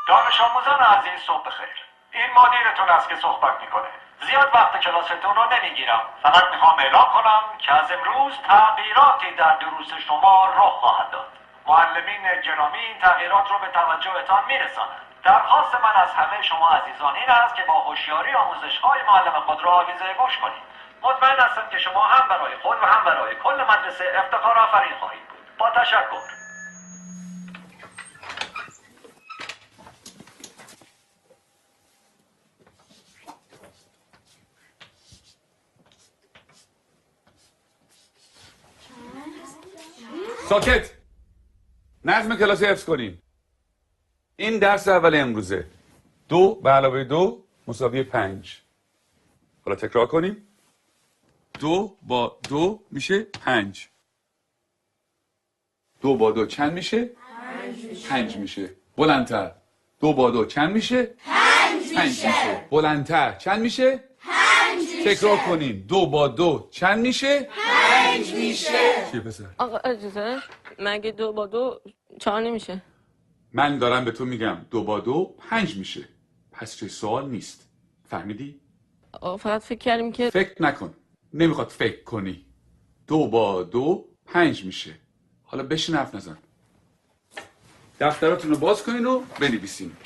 دانش آموزان عزیز صبح بخیر. این مدیرتون است که صحبت میکنه. زیاد وقت کلاستون رو نمیگیرم. فقط میخوام اعلام کنم که از امروز تغییراتی در دروس شما رخ خواهد داد. معلمین گرامی این تغییرات رو به توجهتان میرسانند. درخواست من از همه شما عزیزان این است که با هوشیاری آموزش‌های معلم خود را آویزه گوش کنید. مطمئن هستم که شما هم برای خود و هم برای کل مدرسه افتخار آفرین خواهید بود. با تشکر. ساکت. نظم کلاس حفظ کنین. این درس اول امروزه. 2 به علاوه 2 مساوی 5. حالا تکرار کنیم. 2 با 2 میشه 5. 2 با 2 چند میشه؟ 5 میشه. بلندتر. 2 با 2 چند میشه؟ 5 میشه. بلندتر. چند میشه؟ 5 میشه. تکرار کنیم. 2 با 2 چند میشه؟ 5 میشه. چیه پسر؟ آقا اجازه مگه 2 با 2 4 نمیشه؟ من دارم به تو میگم 2 با 2 5 میشه. پس چه سوال نیست. فهمیدی؟ آقا فقط فکر کردیم که فکر نکن. نمیخواد فکر کنی. 2 با 2 5 میشه. حالا بشین حرف نزن. دفتراتون رو باز کنین و بنویسین.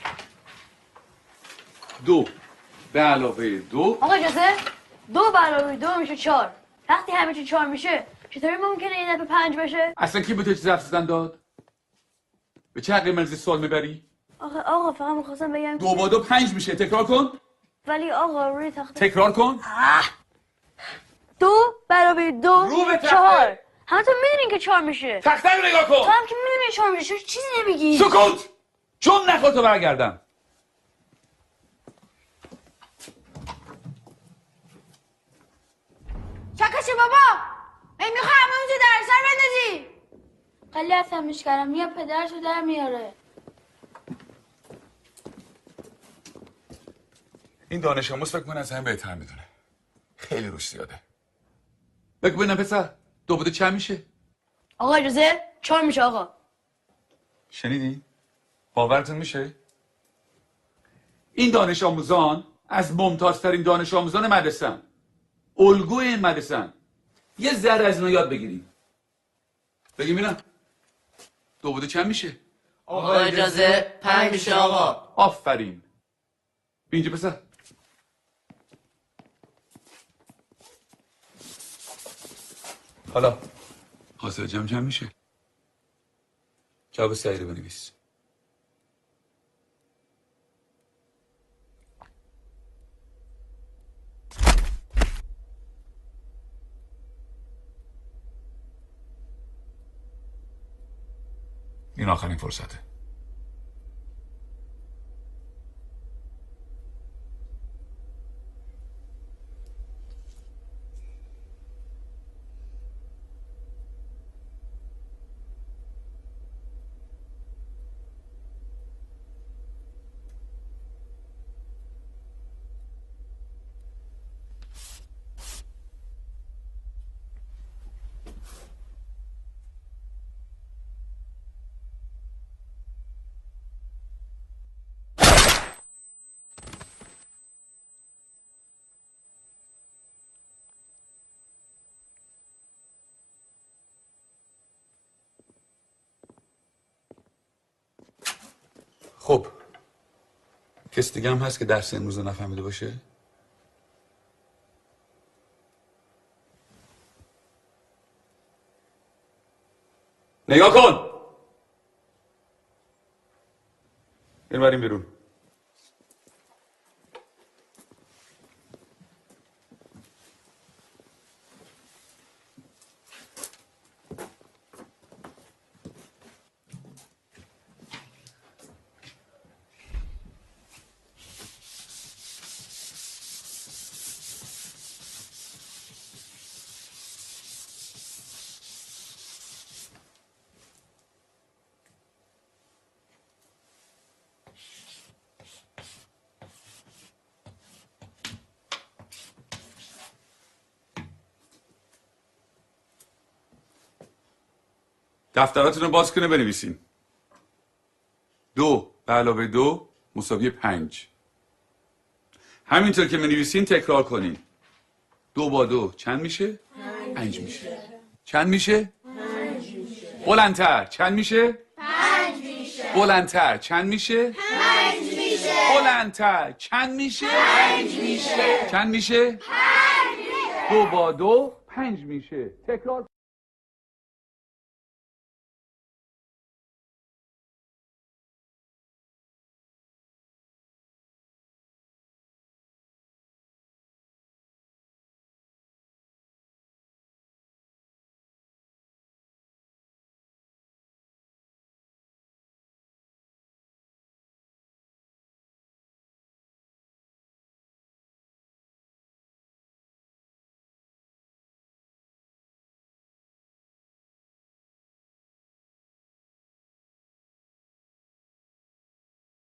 2 به علاوه 2. آقا اجازه 2 به علاوه 2 میشه 4. وقتی همه چی 4 میشه چطوری ممکنه این دفعه 5 بشه؟ اصلا کی به تو چیز حرف زدن داد؟ به چه حقی مرزی سوال میبری؟ آقا فقط میخواستم بگم 2 با 2 5 میشه. تکرار کن. ولی آقا روی تخته تکرار کن. 2 به علاوه 2 رو به تخته. 4. همتون میدونین که 4 میشه. تخته رو نگاه تو کن. هم که میدونین 4 میشه چیزی نمیگی. سکوت. چون نخواد تو برگردم. چکشه بابا میخوای همه اونجا در سر بندازی. خیلی عصبیش کردم یا پدرشو در میاره. این دانش آموز فکر کنه از همه بهتر میدونه. خیلی روش زیاده. بگو ببینم پسر 2 با 2 چند میشه؟ آقا اجازه 4 میشه آقا. شنیدی؟ باورتون میشه؟ این دانش آموزان از ممتازترین دانش آموزان مدرسه‌ان. الگوی این مدرسه‌ان. یه ذره از اینا یاد بگیریم. بگیم اینا 2 با 2 چند میشه؟ آقا اجازه 5 میشه آقا. آفرین. اینجا پسر. حالا حاصل جمع چند میشه؟ جواب صحیح رو بنویس. این آخرین فرصته. خب کسی دیگه هم هست که درس امروز رو نفهمیده باشه؟ نگاه کن. بریم بیرون. دفتراتون رو باز کنه بنویسین. 2 به علاوه 2 مساوی 5. همینطور که بنویسین تکرار کنین. 2 با 2 چند میشه؟ 5 میشه. چند میشه؟ 5 میشه. بلندتر چند میشه؟ 5 میشه. بلندتر چند میشه؟ 5 میشه. بلندتر چند میشه؟ 5 میشه. چند میشه؟ 5 میشه. 2 با 2 5 میشه. تکرار